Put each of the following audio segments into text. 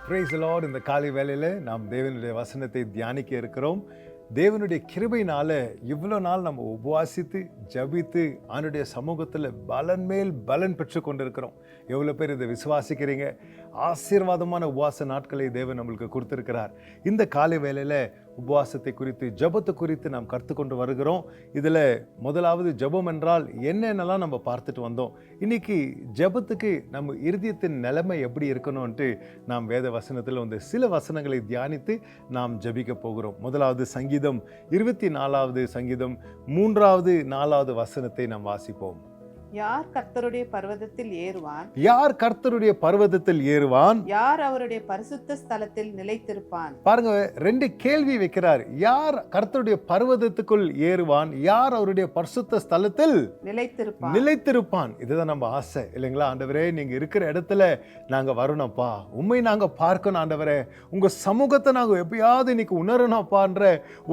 Praise the Lord. இந்த காலை வேளையில் நாம் தேவனுடைய வசனத்தை தியானிக்க இருக்கிறோம். தேவனுடைய கிருபையினால இவ்வளோ நாள் நம்ம உபவாசித்து ஜபித்து அவனுடைய சமூகத்தில் பலன் மேல் பலன் பெற்று கொண்டிருக்கிறோம். எவ்வளோ பேர் இதை விசுவாசிக்கிறீங்க? ஆசீர்வாதமான உபவாச நாட்களை தேவன் நம்மளுக்கு கொடுத்துருக்கிறார். இந்த காலை வேளையில் உபவாசத்தை குறித்து ஜபத்தை குறித்து நாம் கற்றுக்கொண்டு வருகிறோம். இதில் முதலாவது ஜபம் என்றால் என்னென்னலாம் நம்ம பார்த்துட்டு வந்தோம். இன்னைக்கு ஜபத்துக்கு நம்ம இருதயத்தின் நிலைமை எப்படி இருக்கணும்ன்ட்டு நாம் வேத வசனத்தில் வந்து சில வசனங்களை தியானித்து நாம் ஜபிக்க போகிறோம். முதலாவது சங்கீதம் 24வது சங்கீதம் 3வது 4வது வசனத்தை நாம் வாசிப்போம். யார் கர்த்தருடைய பர்வதத்தில் ஏறுவான்? யார் கர்த்தருடைய பர்வதத்தில் ஏறுவான்? யார் அவருடைய பரிசுத்த ஸ்தலத்தில் நிலைத்திருப்பான்? பாருங்க, ரெண்டு கேள்வி வைக்கிறார். யார் கர்த்தருடைய பர்வதத்துக்குள் ஏறுவான்? யார் அவருடைய பரிசுத்த ஸ்தலத்தில் நிலைத்திருப்பான்? இதுதான் நம்ம ஆசை இல்லைங்களா? ஆண்டவரே, நீங்க இருக்கிற இடத்துல நாங்க வரணும்ப்பா, உண்மை நாங்க பார்க்கணும் ஆண்டவரே, உங்க சமூகத்தை நாங்க எப்பயாவது இன்னைக்கு உணரணும்ப்பான்ற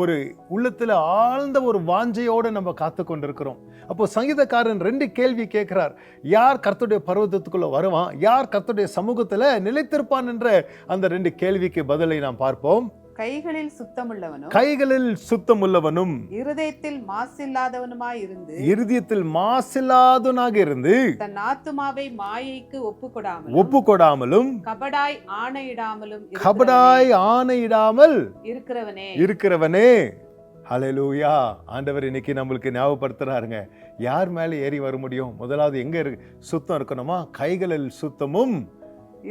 ஒரு உள்ளத்துல ஆழ்ந்த ஒரு வாஞ்சையோட நம்ம காத்து கொண்டிருக்கிறோம். அப்போ சங்கீதக்காரன் ரெண்டு கேள்வி கேட்கிறார். யார் கர்த்தருடைய பர்வதத்துக்குள்ள வருவான்? யார் கர்த்தருடைய சமூகத்துல நிலைத்திருப்பான் என்ற அந்த ரெண்டு கேள்விக்கு பதிலை நாம் பார்ப்போம். கைகளில் சுத்தமுள்ளவனும் இருதயத்தில் மாசில்லாதவனாக இருந்து தன் ஆத்துமாவை மாயைக்கு ஒப்புக்கொடாமலும் கபடாய் ஆணையிடாமல் இருக்கிறவனே. ஹல்லேலூயா. ஆண்டவர் இன்னைக்கு நம்மளுக்கு ஞாபகப்படுத்துறாருங்க. யார் மேலே ஏறி வர முடியும்? முதலாவது எங்க சுத்தம் இருக்கணுமா? கைகளில் சுத்தமும்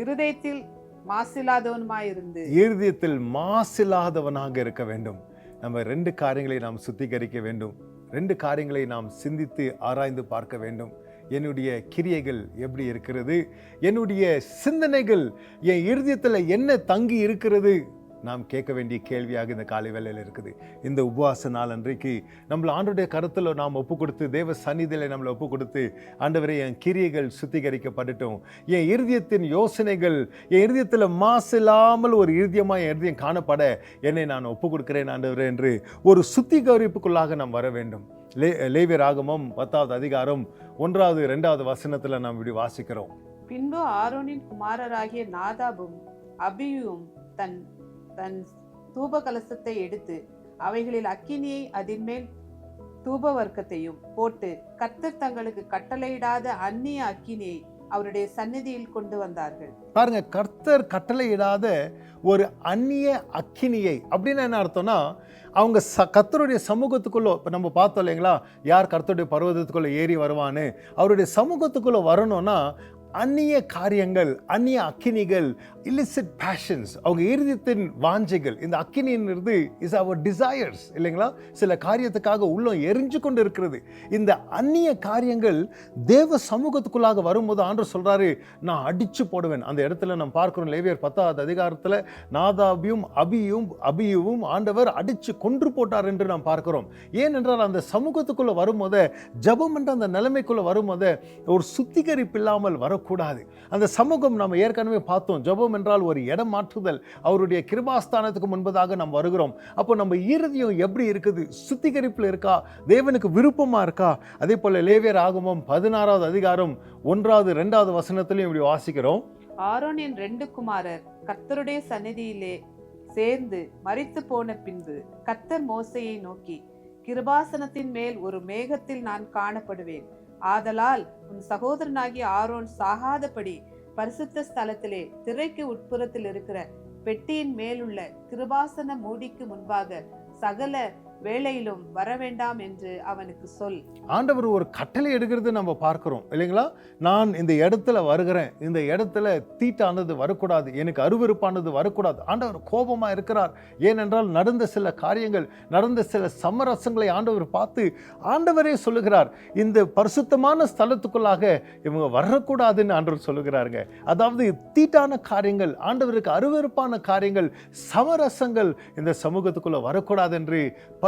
இருதயத்தில் மாசில்லாதவனாக இருக்க வேண்டும். நம்ம ரெண்டு காரியங்களை நாம் சுத்திகரிக்க வேண்டும். ரெண்டு காரியங்களை நாம் சிந்தித்து ஆராய்ந்து பார்க்க வேண்டும். என்னுடைய கிரியைகள் எப்படி இருக்கிறது? என்னுடைய சிந்தனைகள் என் இருதயத்தில் என்ன தங்கி இருக்கிறது? நாம் கேட்க வேண்டிய கேள்வியாக இந்த காலை வேளையில் இருக்குது. இந்த உபவாச நாள் அன்றைக்கு நம்மளை ஆண்டவருடைய கருத்தில் நாம் ஒப்பு கொடுத்து, தேவ சந்நிதியில் நம்மளை ஒப்பு கொடுத்து, ஆண்டவரே என் கிரியைகள் சுத்திகரிக்கப்படட்டும், என் இருதயத்தின் யோசனைகள் என் இருதயத்தில் மாசில்லாமல் ஒரு இருதயமாக என் இருதயம் காணப்பட என்னை நான் ஒப்பு கொடுக்கிறேன் ஆண்டவரே என்று ஒரு சுத்திகரிப்புக்குள்ளாக நாம் வர வேண்டும். லேவியராகமம் 10வது அதிகாரம் 1வது 2வது வசனத்தில் நாம் இப்படி வாசிக்கிறோம். பின்பு ஆரோனின் குமாரராகிய நாதாபும் அபியும் தன் தூப கலசத்தை எடுத்து அவைகளில் அக்கினியை அதின் மேல் தூப வர்க்கத்தையும் போட்டு கர்த்தர் தங்களுக்கு கட்டளையிடாத அந்நிய அக்கினியை அவருடைய சந்நிதியில் கொண்டு வந்தார்கள். பாருங்க, கர்த்தர் கட்டளையிடாத ஒரு அந்நிய அக்கினியை அப்படின்னு என்ன அர்த்தம்னா, அவங்க கர்த்தருடைய சமூகத்துக்குள்ள, இப்போ நம்ம பார்த்தோம் இல்லைங்களா, யார் கர்த்தருடைய பர்வதத்துக்குள்ள ஏறி வருவான்னு, அவருடைய சமூகத்துக்குள்ள வரணும்னா அந்நிய காரியங்கள், அந்நிய அக்கினிகள், illicit passions, அவங்க இருதயத்தின் வாஞ்சைகள். இந்த அக்கினின்றது இஸ் அவர் டிசையர்ஸ் இல்லைங்களா? சில காரியத்துக்காக உள்ளம் எரிஞ்சு கொண்டு இருக்கிறது. இந்த அந்நிய காரியங்கள் தேவ சமூகத்துக்குள்ளாக வரும்போது ஆண்டவர் சொல்றாரு, நான் அடிச்சு போடுவேன். அந்த இடத்துல நம்ம பார்க்கிறோம், லேவியர் 10வது அதிகாரத்தில் நாதாபியும் அபியுவும் ஆண்டவர் அடிச்சு கொன்று போட்டார் என்று நாம் பார்க்கிறோம். ஏனென்றால் அந்த சமூகத்துக்குள்ள வரும்போது, ஜபம் என்ற அந்த நிலைமைக்குள்ள வரும்போது ஒரு சுத்திகரிப்பு இல்லாமல் வரக்கூடாது. அந்த சமூகம் நம்ம ஏற்கனவே பார்த்தோம், ஜபம் என்றால் ஒரு இடம் மாற்றுதல். அவருடைய கிருபாஸ்தானத்துக்கு முன்பதாக நாம் வருகிறோம். அப்போ நம்ம இருதயம் எப்படி இருக்குது? சுத்திகரிப்பில் இருக்கா? தேவனுக்கு விருப்பமா இருக்கா? அதே போல லேவியராகமம் 16வது அதிகாரம் 1வது 2வது வசனத்திலையும் இப்படி வாசிக்கிறோம். ஆரோனின் 2 குமாரர் கர்த்தருடைய சந்நிதியிலே சேர்ந்து மரித்து போன பின்பு கர்த்தர் மோசேயை நோக்கி, கிருபாசனத்தின் மேல் ஒரு மேகத்தில் நான் காணப்படுவேன். ஆதலால் உன் சகோதரனாகிய ஆரோன் சாகாதபடி பரிசுத்த ஸ்தலத்திலே திரைக்கு உட்புறத்தில் இருக்கிற பெட்டியின் மேலுள்ள கிருபாசன மூடிக்கு முன்பாக சகல வேளையிலும் வரவேண்டாம் என்று அவனுக்கு சொல். ஆண்டவர் ஒரு கட்டளை எடுக்கிறது நம்ம பார்க்கிறோம் இல்லைங்களா? நான் இந்த இடத்துல வருகிறேன், இந்த இடத்துல தீட்டானது வரக்கூடாது, எனக்கு அருவருப்பானது வரக்கூடாது. ஆண்டவர் கோபமா இருக்கிறார். ஏனென்றால் நடந்த சில காரியங்கள், நடந்த சில சமரசங்களை ஆண்டவர் பார்த்து ஆண்டவரே சொல்லுகிறார், இந்த பரிசுத்தமான ஸ்தலத்துக்குள்ளாக இவங்க வரக்கூடாதுன்னு ஆண்டவர் சொல்லுகிறாருங்க. அதாவது தீட்டான காரியங்கள், ஆண்டவருக்கு அருவருப்பான காரியங்கள், சமரசங்கள் இந்த சமூகத்துக்குள்ள வரக்கூடாது என்று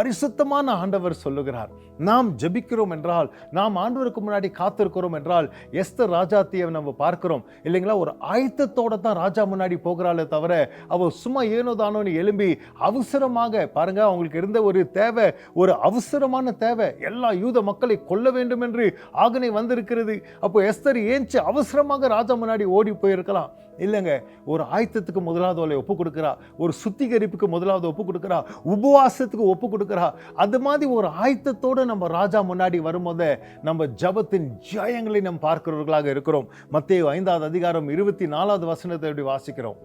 பரிசுத்தமான ஆண்டவர் சொல்லுகிறார். நாம் ஜெபிக்கிறோம் என்றால், நாம் ஆண்டவருக்கு முன்னாடி காத்திருக்கிறோம் என்றால், எஸ்தர் ராஜாத்தியை நம்ம பார்க்கிறோம் இல்லைங்களா, ஒரு ஆயத்தத்தோட தான் ராஜா முன்னாடி போகிறாளே தவிர அவ சும்மா ஏனோ தானோன்னு எழும்பி அவசரமாக, பாருங்க அவங்களுக்கு இருந்த ஒரு தேவை, ஒரு அவசரமான தேவை, எல்லா யூத மக்களை கொல்ல வேண்டும் என்று ஆகனை வந்திருக்கிறது. அப்போ எஸ்தர் ஏஞ்சி அவசரமாக ராஜா முன்னாடி ஓடி போயிருக்கலாம். இல்லைங்க, ஒரு ஆயத்தத்துக்கு முதலாவது அவளை ஒப்பு கொடுக்கிறா, ஒரு சுத்திகரிப்புக்கு முதலாவது ஒப்பு கொடுக்கிறா, உபவாசத்துக்கு ஒப்பு கொடுக்கிறா. அது மாதிரி ஒரு ஆயத்தத்தோடு நம்ம ராஜா முன்னாடி வரும்போது நம்ம ஜபத்தின் ஜெயங்களை நம்ம பார்க்கிறவர்களாக இருக்கிறோம். மத்தேயு 5வது அதிகாரம் 24வது வசனத்தை எப்படி வாசிக்கிறோம்?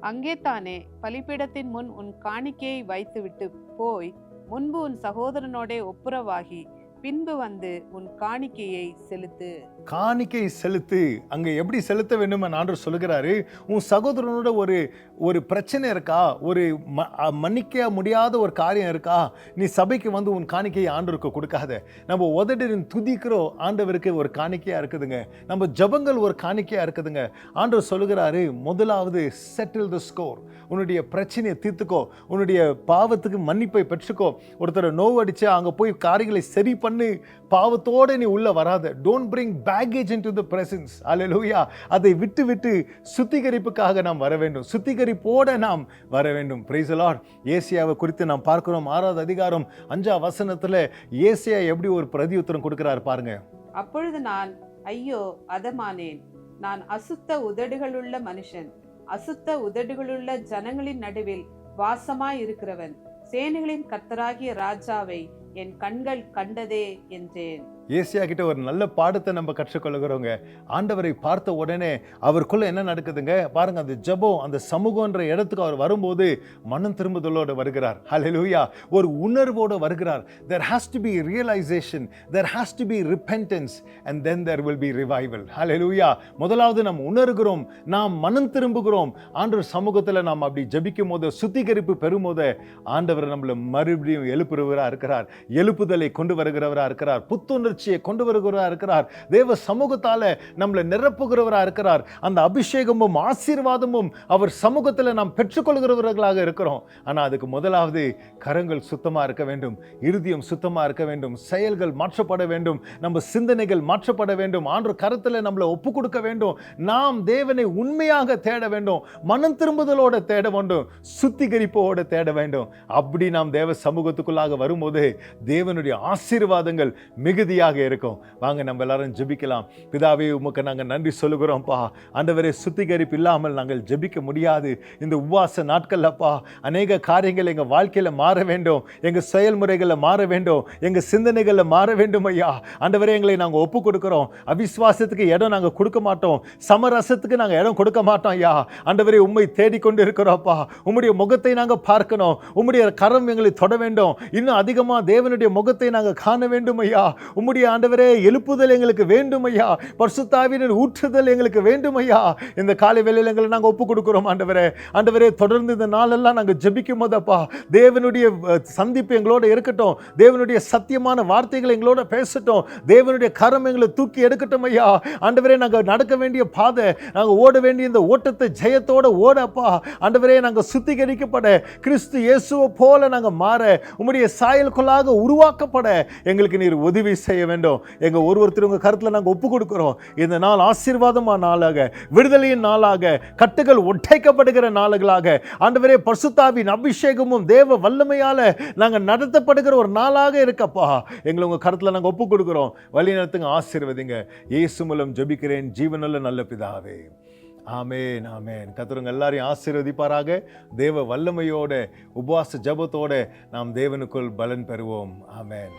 அங்கே தானே பலிபீடத்தின் முன் உன் காணிக்கையை வைத்துவிட்டு போய் முன்பு உன் சகோதரனோடே ஒப்புரவாகி பின்பு வந்து உன் காணிக்கையை செலுத்து. காணிக்கை செலுத்து. அங்க எப்படி செலுத்த வேண்டும் ஆண்டவர் சொல்லுகிறாரு. உன் சகோதரனோட ஒரு பிரச்சனை இருக்கா, ஒரு மன்னிக்க முடியாத ஒரு காரியம் இருக்கா, நீ சபைக்கு வந்து உன் காணிக்கையை ஆண்டவருக்கு கொடுக்காத. நம்ம உதடின் துதிக்கிறோம் ஆண்டவருக்கு ஒரு காணிக்கையா இருக்குதுங்க, நம்ம ஜபங்கள் ஒரு காணிக்கையா இருக்குதுங்க. ஆண்டவர் சொல்லுகிறாரு, முதலாவது செட்டில் தி ஸ்கோர். உன்னுடைய பிரச்சனையை தீர்த்துக்கோ, உன்னுடைய பாவத்துக்கு மன்னிப்பை பெற்றுக்கோ. ஒருத்தரை நோவடிச்சு அங்க போய் காரியங்களை சரி பண்ணு, பாவத்தோட நீ உள்ள வராத. Don't bring baggage into the presence. Hallelujah. அதை விட்டு விட்டு சுத்திகரிப்புக்காக நாம் வர வேண்டும், சுத்திகரிப்போட நாம் வர வேண்டும். Praise the Lord. ஏசியாவை குறித்து நாம் பார்க்கிறோம். 6வது அதிகாரம் 5வது வசனத்துல ஏசியா எப்படி ஒரு பிரதியுத்தரம் கொடுக்கிறார் பாருங்க. அப்பொழுது நான், ஐயோ அதமானேன், நான் அசுத்த உதடுகளுள்ள மனுஷன், அசுத்த உதடுகளுள்ள ஜனங்களின் நடுவில் வாசமாய் இருக்கிறவன், சேனைகளின் கர்த்தராகிய ராஜாவை என் கண்கள் கண்டதே என்றேன். ஏசியா கிட்ட ஒரு நல்ல பாடத்தை நம்ம கற்றுக்கொள்கிறோங்க. ஆண்டவரை பார்த்த உடனே அவருக்குள்ள என்ன நடக்குதுங்க பாருங்க. அந்த ஜெபம், அந்த சமூகன்ற இடத்துக்கு அவர் வரும்போது மனம் திரும்புதலோடு வருகிறார். ஹல்லேலூயா. ஒரு உணர்வோடு வருகிறார். there has to be realization, there has to be repentance, and then there will be revival. ஹல்லேலூயா. முதலாவது நாம் உணர்கிறோம், நாம் மனம் திரும்புகிறோம். ஆண்டவர் சமூகத்தில் நாம் அப்படி ஜெபிக்கும் போது, சுத்திகரிப்பு பெறும் போது ஆண்டவர் நம்மளை மறுபடியும் எழுப்புறவரா இருக்கிறார், எழுப்புதலை கொண்டு வருகிறவரா இருக்கிறார், புத்துணர்ச்சியை கொண்டு வருகிறவரா இருக்கிறார், தேவ சமூகத்தால நம்மளை நிரப்புகிறவரா இருக்கிறார். அந்த அபிஷேகமும் ஆசீர்வாதமும் அவர் சமூகத்தில் நாம் பெற்றுக்கொள்கிறவர்களாக இருக்கிறோம். ஆனா அதுக்கு முதலாவது கரங்கள் சுத்தமா இருக்க வேண்டும், இருதயம் சுத்தமா இருக்க வேண்டும், செயல்கள் மாற்றப்பட வேண்டும், நம்ம சிந்தனைகள் மாற்றப்பட வேண்டும், ஆண்டவர் கரத்தில் நம்மளை ஒப்பு கொடுக்க வேண்டும். நாம் தேவனை உண்மையாக தேட வேண்டும், மனம் திரும்புதலோட தேட வேண்டும், சுத்திகரிப்போட தேட வேண்டும். அப்படி நாம் தேவ சமூகத்துக்குள்ளாக வரும்போது தேவனுடைய ஆசீர்வாதங்கள் மிகுதியாக இருக்கும். வாங்க நம்ம எல்லாரும் ஜெபிக்கலாம். பிதாவே, உமக்கு நாங்கள் நன்றி சொல்லுகிறோம்ப்பா. ஆண்டவரே, சுத்திகரிப்பு இல்லாமல் நாங்கள் ஜெபிக்க முடியாது. இந்த உபவாச நாட்கள்லப்பா அநேக காரியங்கள் எங்கள் வாழ்க்கையில் மாற வேண்டும், எங்கள் செயல்முறைகளில் மாற வேண்டும், எங்கள் சிந்தனைகளில் மாற வேண்டும் ஐயா. ஆண்டவரே, எங்களை நாங்கள் ஒப்பு கொடுக்கிறோம். அவிசுவாசத்துக்கு இடம் நாங்கள் கொடுக்க மாட்டோம், சமரசத்துக்கு நாங்கள் இடம் கொடுக்க மாட்டோம் ஐயா. ஆண்டவரே, உம்மை தேடிக்கொண்டு இருக்கிறோம்ப்பா. உம்முடைய முகத்தை நாங்கள் பார்க்கணும், உம்முடைய கரம் எங்களை தொட வேண்டும், இன்னும் அதிகமாக தேவனுடைய முகத்தை நாங்கள் காண வேண்டும் ஐயா. உம்முடைய ஆண்டவரே எழுப்புதல் எங்களுக்கு வேண்டும் ஐயா, பரிசுத்த ஆவியின் ஊற்றுதல் எங்களுக்கு வேண்டும் ஐயா. இந்த காலை வேளையில எங்களை நாங்கள் ஒப்பு கொடுக்கிறோம் ஆண்டவரே. ஆண்டவரே, தொடர்ந்து இந்த நாளெல்லாம் நாங்கள் ஜெபிக்கும் போதப்பா தேவனுடைய சந்திப்பு எங்களோட இருக்கட்டும், தேவனுடைய சத்தியமான வார்த்தைகள் எங்களோட பேசட்டும், தேவனுடைய கரம் எங்களை தூக்கி எடுக்கட்டும் ஐயா. ஆண்டவரே, நாங்கள் நடக்க வேண்டிய பாதை, நாங்கள் ஓட வேண்டிய இந்த ஓட்டத்தை ஜெயத்தோட ஓடப்பா. ஆண்டவரே, நாங்கள் சுத்திகரிக்கப்பட, கிறிஸ்து இயேசுவை போல நாங்கள் மாற, உம்முடைய சாயலுக்குள்ளாக உருவாக்கப்பட எங்களுக்கு நீர் உதவி செய்ய வேண்டும். எங்க ஒருத்தர் உங்க கருத்துல நாங்கள் ஒப்பு கொடுக்கிறோம். இந்த நாள் ஆசீர்வாதமான நாளாக, விடுதலையின் நாளாக, கட்டுகள் ஒட்டைக்கப்படுகிற நாளுகளாக, ஆண்டவரே பரிசுத்தாவின் அபிஷேகமும் தேவ வல்லமையால நாங்கள் நடத்தப்படுகிற ஒரு நாளாக இருக்கப்பா. எங்களை உங்க கருத்துல நாங்கள் ஒப்பு கொடுக்கிறோம். வழி நடத்துங்க, ஆசீர்வதிங்க. இயேசு மூலம் ஜெபிக்கிறேன் ஜீவனுள்ள நல்ல பிதாவே. ஆமேன், ஆமேன். கர்த்தர் எல்லாரையும் ஆசீர்வதிப்பாராக. தேவ வல்லமையோட உபவாச ஜெபத்தோட நாம் தேவனுக்குள் பலன் பெறுவோம். ஆமேன்.